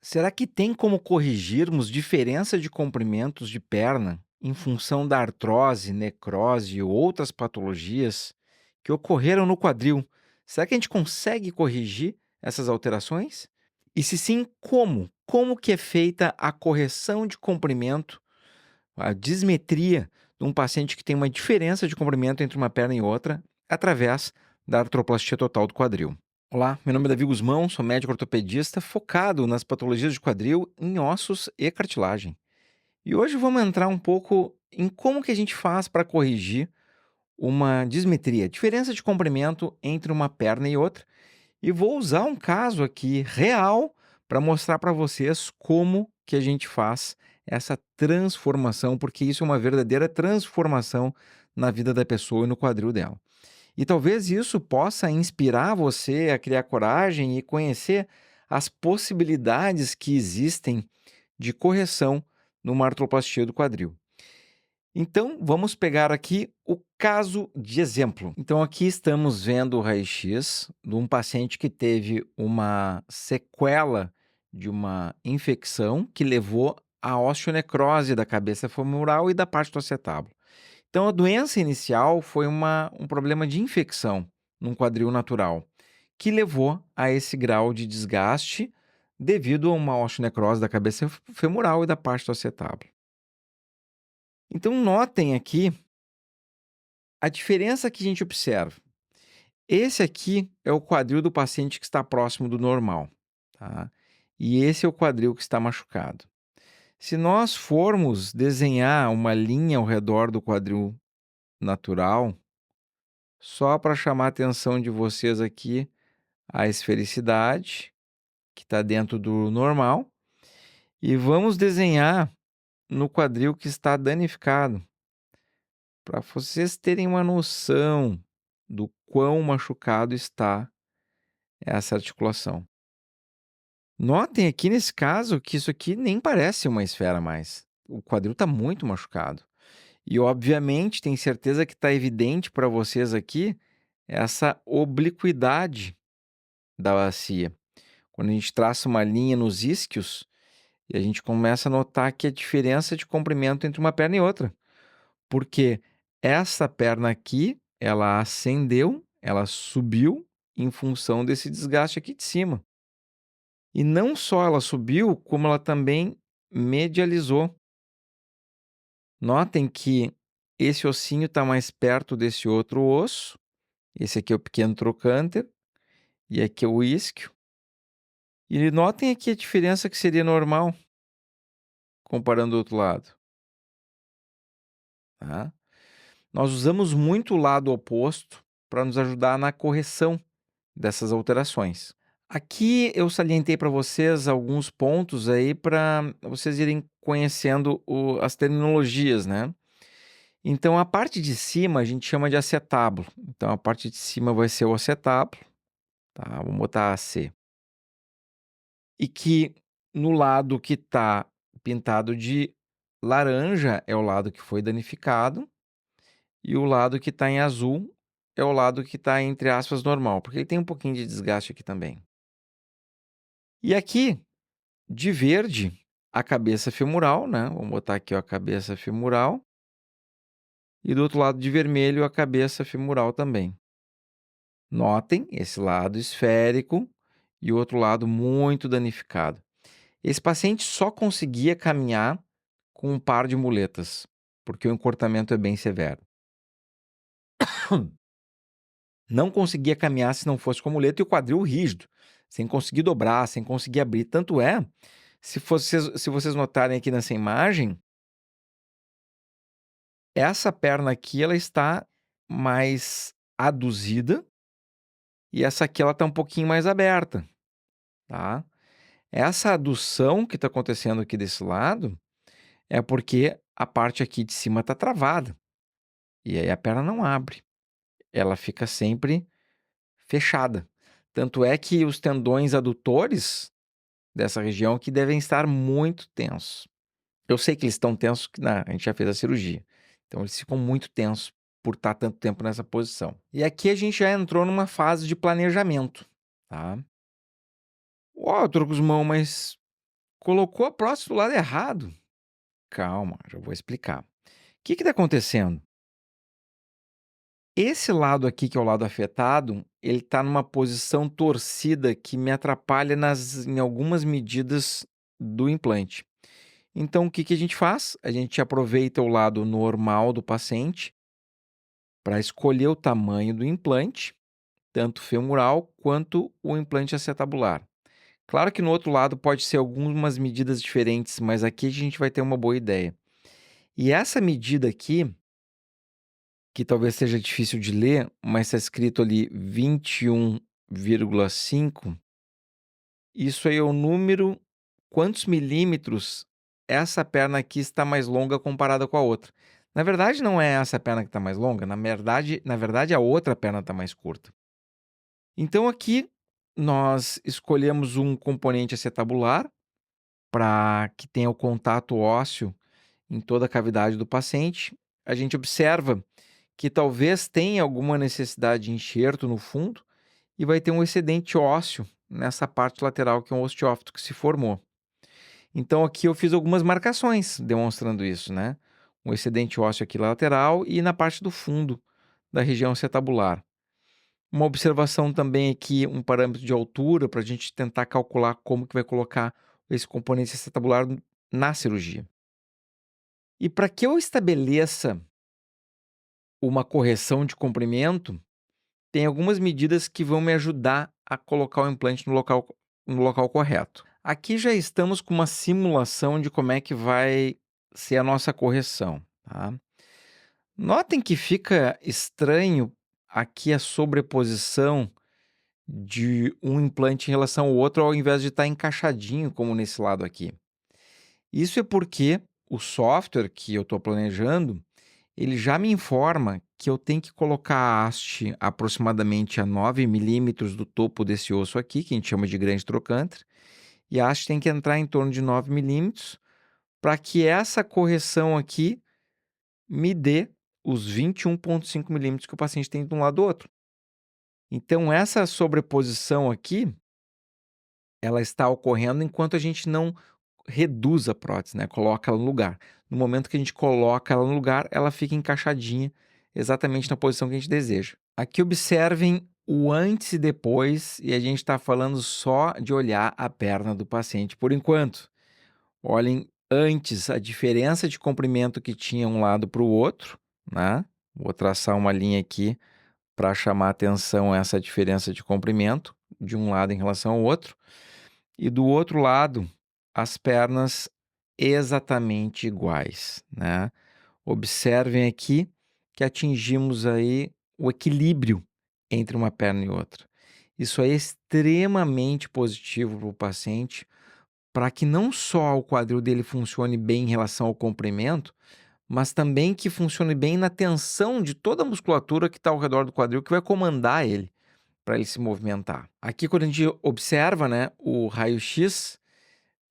Será que tem como corrigirmos diferença de comprimentos de perna em função da artrose, necrose ou outras patologias que ocorreram no quadril? Será que a gente consegue corrigir essas alterações? E se sim, como? Como que é feita a correção de comprimento, a dismetria de um paciente que tem uma diferença de comprimento entre uma perna e outra através da artroplastia total do quadril? Olá, meu nome é Davi Guzmão, sou médico ortopedista focado nas patologias de quadril em ossos e cartilagem. E hoje vamos entrar um pouco em como que a gente faz para corrigir uma dismetria, diferença de comprimento entre uma perna e outra. E vou usar um caso aqui real para mostrar para vocês como que a gente faz essa transformação, porque isso é uma verdadeira transformação na vida da pessoa e no quadril dela. E talvez isso possa inspirar você a criar coragem e conhecer as possibilidades que existem de correção numa artroplastia do quadril. Então, vamos pegar aqui o caso de exemplo. Então, aqui estamos vendo o raio-x de um paciente que teve uma sequela de uma infecção que levou à osteonecrose da cabeça femoral e da parte do acetábulo. Então, a doença inicial foi um problema de infecção num quadril natural, que levou a esse grau de desgaste devido a uma osteonecrose da cabeça femoral e da parte do acetábulo. Então, notem aqui a diferença que a gente observa. Esse aqui é o quadril do paciente que está próximo do normal, tá? E esse é o quadril que está machucado. Se nós formos desenhar uma linha ao redor do quadril natural, só para chamar a atenção de vocês aqui, a esfericidade, que está dentro do normal, e vamos desenhar no quadril que está danificado, para vocês terem uma noção do quão machucado está essa articulação. Notem aqui nesse caso que isso aqui nem parece uma esfera mais. O quadril está muito machucado. E obviamente tem certeza que está evidente para vocês aqui essa obliquidade da bacia. Quando a gente traça uma linha nos isquios, e a gente começa a notar que a diferença de comprimento entre uma perna e outra. Porque essa perna aqui, ela ascendeu, ela subiu em função desse desgaste aqui de cima. E não só ela subiu, como ela também medializou. Notem que esse ossinho está mais perto desse outro osso. Esse aqui é o pequeno trocânter e aqui é o isquio. E notem aqui a diferença que seria normal comparando do outro lado, tá? Nós usamos muito o lado oposto para nos ajudar na correção dessas alterações. Aqui eu salientei para vocês alguns pontos aí para vocês irem conhecendo as terminologias, né? Então, a parte de cima a gente chama de acetábulo. Então, a parte de cima vai ser o acetábulo, tá? Vamos botar AC. E que no lado que está pintado de laranja é o lado que foi danificado. E o lado que está em azul é o lado que está, entre aspas, normal, porque ele tem um pouquinho de desgaste aqui também. E aqui, de verde, a cabeça femoral, né? Vamos botar aqui ó, a cabeça femoral. E do outro lado de vermelho, a cabeça femoral também. Notem esse lado esférico e o outro lado muito danificado. Esse paciente só conseguia caminhar com um par de muletas, porque o encurtamento é bem severo. Não conseguia caminhar se não fosse com muleta e o quadril rígido, sem conseguir dobrar, sem conseguir abrir. Tanto é, se vocês notarem aqui nessa imagem, essa perna aqui ela está mais aduzida e essa aqui ela está um pouquinho mais aberta, tá? Essa adução que está acontecendo aqui desse lado é porque a parte aqui de cima está travada e aí a perna não abre, ela fica sempre fechada. Tanto é que os tendões adutores dessa região que devem estar muito tensos. Eu sei que eles estão tensos, que a gente já fez a cirurgia. Então eles ficam muito tensos por estar tanto tempo nessa posição. E aqui a gente já entrou numa fase de planejamento, tá? Ó, Trocos Mão, mas colocou a prótese do lado errado. Calma, já vou explicar. O que está acontecendo? Esse lado aqui, que é o lado afetado, ele está numa posição torcida que me atrapalha em algumas medidas do implante. Então, o que a gente faz? A gente aproveita o lado normal do paciente para escolher o tamanho do implante, tanto femoral quanto o implante acetabular. Claro que no outro lado pode ser algumas medidas diferentes, mas aqui a gente vai ter uma boa ideia. E essa medida aqui, que talvez seja difícil de ler, mas está escrito ali 21,5, isso aí é o número, quantos milímetros essa perna aqui está mais longa comparada com a outra. Na verdade, não é essa perna que está mais longa, na verdade a outra perna está mais curta. Então aqui nós escolhemos um componente acetabular para que tenha o contato ósseo em toda a cavidade do paciente. A gente observa que talvez tenha alguma necessidade de enxerto no fundo e vai ter um excedente ósseo nessa parte lateral, que é um osteófito que se formou. Então aqui eu fiz algumas marcações demonstrando isso, né? Um excedente ósseo aqui lateral e na parte do fundo da região acetabular. Uma observação também aqui, um parâmetro de altura para a gente tentar calcular como que vai colocar esse componente acetabular na cirurgia. E para que eu estabeleça uma correção de comprimento, tem algumas medidas que vão me ajudar a colocar o implante no local correto. Aqui já estamos com uma simulação de como é que vai ser a nossa correção, tá? Notem que fica estranho aqui a sobreposição de um implante em relação ao outro, ao invés de estar encaixadinho como nesse lado aqui. Isso é porque o software que eu estou planejando, ele já me informa que eu tenho que colocar a haste aproximadamente a 9 milímetros do topo desse osso aqui, que a gente chama de grande trocânter, e a haste tem que entrar em torno de 9 milímetros para que essa correção aqui me dê os 21,5 milímetros que o paciente tem de um lado do outro. Então, essa sobreposição aqui, ela está ocorrendo enquanto a gente não reduz a prótese, né, coloca ela no lugar. No momento que a gente coloca ela no lugar, ela fica encaixadinha exatamente na posição que a gente deseja. Aqui observem o antes e depois, e a gente está falando só de olhar a perna do paciente por enquanto. Olhem antes a diferença de comprimento que tinha um lado para o outro, né? Vou traçar uma linha aqui para chamar atenção a essa diferença de comprimento de um lado em relação ao outro. E do outro lado, as pernas exatamente iguais, né? Observem aqui que atingimos aí o equilíbrio entre uma perna e outra. Isso é extremamente positivo para o paciente, para que não só o quadril dele funcione bem em relação ao comprimento, mas também que funcione bem na tensão de toda a musculatura que está ao redor do quadril, que vai comandar ele para ele se movimentar. Aqui, quando a gente observa, né, o raio-x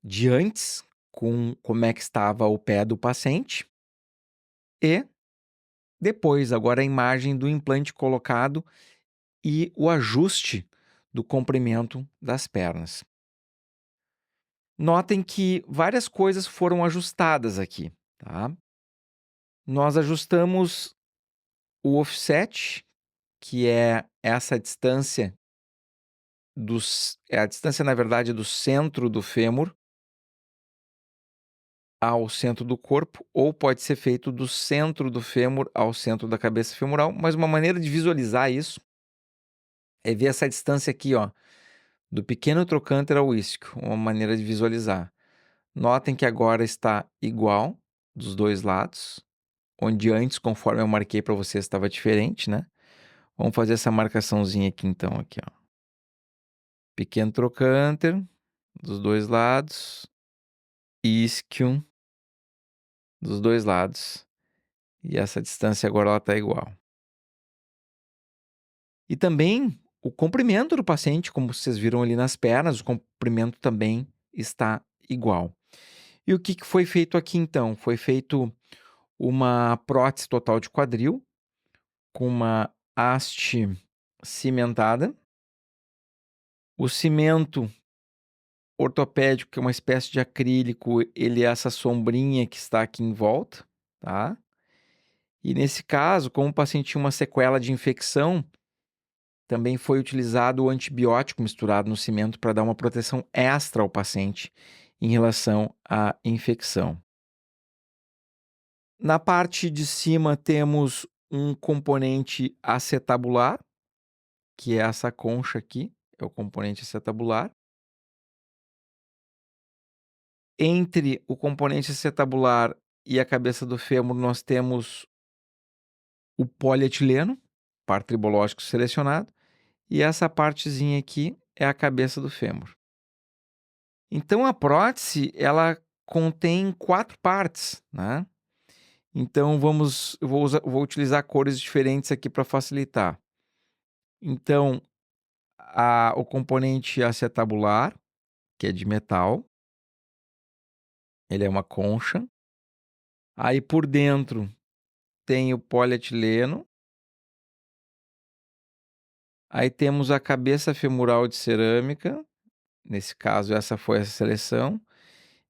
de antes, com como é que estava o pé do paciente, e depois, agora a imagem do implante colocado e o ajuste do comprimento das pernas. Notem que várias coisas foram ajustadas aqui, tá? Nós ajustamos o offset, que é essa distância é a distância, na verdade, do centro do fêmur ao centro do corpo, ou pode ser feito do centro do fêmur ao centro da cabeça femoral, mas uma maneira de visualizar isso é ver essa distância aqui, ó, do pequeno trocânter ao isquio, uma maneira de visualizar. Notem que agora está igual dos dois lados, onde antes, conforme eu marquei para vocês, estava diferente, né? Vamos fazer essa marcaçãozinha aqui então, aqui, ó. Pequeno trocânter dos dois lados, isquio dos dois lados, e essa distância agora ela está igual. E também o comprimento do paciente, como vocês viram ali nas pernas, o comprimento também está igual. E o que foi feito aqui então? Foi feito uma prótese total de quadril com uma haste cimentada. O cimento ortopédico, que é uma espécie de acrílico, ele é essa sombrinha que está aqui em volta, tá? E nesse caso, como o paciente tinha uma sequela de infecção, também foi utilizado o antibiótico misturado no cimento para dar uma proteção extra ao paciente em relação à infecção. Na parte de cima temos um componente acetabular, que é essa concha aqui, é o componente acetabular. Entre o componente acetabular e a cabeça do fêmur, nós temos o polietileno, par tribológico selecionado, e essa partezinha aqui é a cabeça do fêmur. Então a prótese, ela contém 4 partes, né. Então vou utilizar cores diferentes aqui para facilitar. Então, o componente acetabular, que é de metal, ele é uma concha. Aí por dentro tem o polietileno. Aí temos a cabeça femoral de cerâmica, nesse caso essa foi a seleção.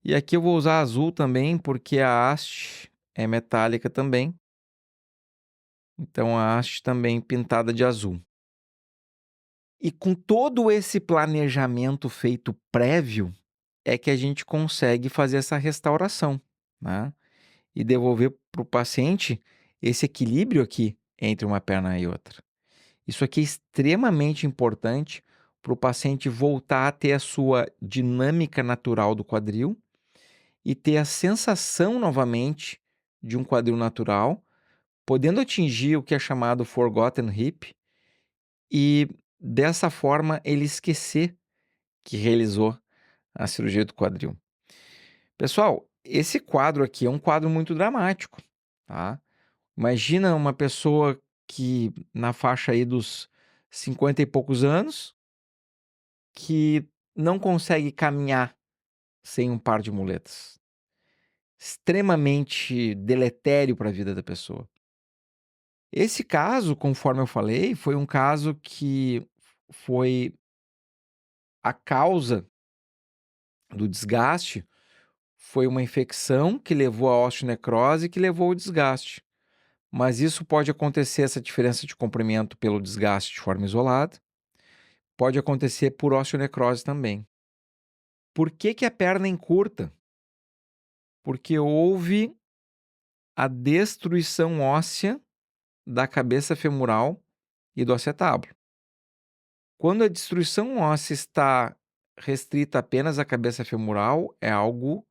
E aqui eu vou usar azul também, porque a haste é metálica também, então a haste também pintada de azul. E com todo esse planejamento feito prévio, é que a gente consegue fazer essa restauração, né, e devolver para o paciente esse equilíbrio aqui entre uma perna e outra. Isso aqui é extremamente importante para o paciente voltar a ter a sua dinâmica natural do quadril e ter a sensação novamente de um quadril natural, podendo atingir o que é chamado forgotten hip e dessa forma ele esquecer que realizou a cirurgia do quadril. Pessoal, esse quadro aqui é um quadro muito dramático, tá? Imagina uma pessoa que na faixa aí dos 50 e poucos anos, que não consegue caminhar sem um par de muletas. Extremamente deletério para a vida da pessoa. Esse caso, conforme eu falei, foi um caso que foi a causa do desgaste, foi uma infecção que levou à osteonecrose, que levou ao desgaste. Mas isso pode acontecer, essa diferença de comprimento pelo desgaste de forma isolada, pode acontecer por osteonecrose também. Por que que a perna encurta? Porque houve a destruição óssea da cabeça femoral e do acetábulo. Quando a destruição óssea está restrita apenas à cabeça femoral, é algo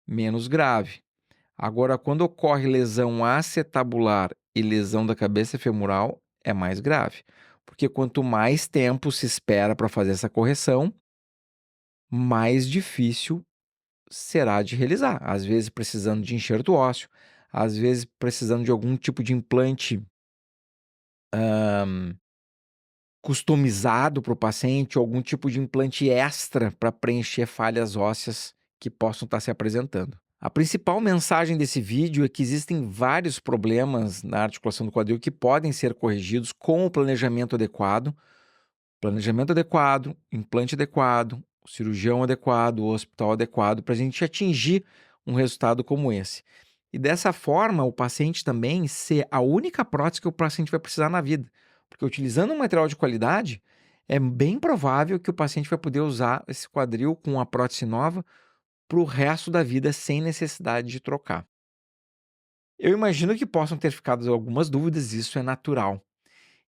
menos grave. Agora, quando ocorre lesão acetabular e lesão da cabeça femoral, é mais grave. Porque quanto mais tempo se espera para fazer essa correção, mais difícil será de realizar. Às vezes precisando de enxerto ósseo, às vezes precisando de algum tipo de implante customizado para o paciente, ou algum tipo de implante extra para preencher falhas ósseas que possam estar se apresentando. A principal mensagem desse vídeo é que existem vários problemas na articulação do quadril que podem ser corrigidos com o planejamento adequado, implante adequado, cirurgião adequado, hospital adequado, para a gente atingir um resultado como esse. E dessa forma, o paciente também ser a única prótese que o paciente vai precisar na vida. Porque utilizando um material de qualidade, é bem provável que o paciente vai poder usar esse quadril com a prótese nova para o resto da vida sem necessidade de trocar. Eu imagino que possam ter ficado algumas dúvidas, isso é natural.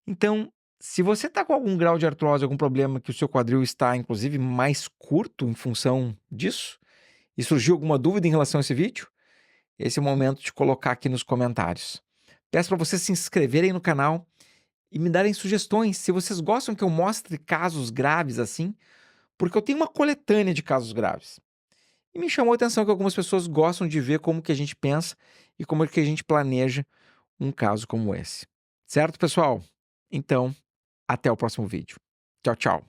Então, se você está com algum grau de artrose, algum problema que o seu quadril está, inclusive, mais curto em função disso, e surgiu alguma dúvida em relação a esse vídeo, esse é o momento de colocar aqui nos comentários. Peço para vocês se inscreverem no canal e me darem sugestões, se vocês gostam que eu mostre casos graves assim, porque eu tenho uma coletânea de casos graves. E me chamou a atenção que algumas pessoas gostam de ver como que a gente pensa e como é que a gente planeja um caso como esse. Certo, pessoal? Então, até o próximo vídeo. Tchau, tchau.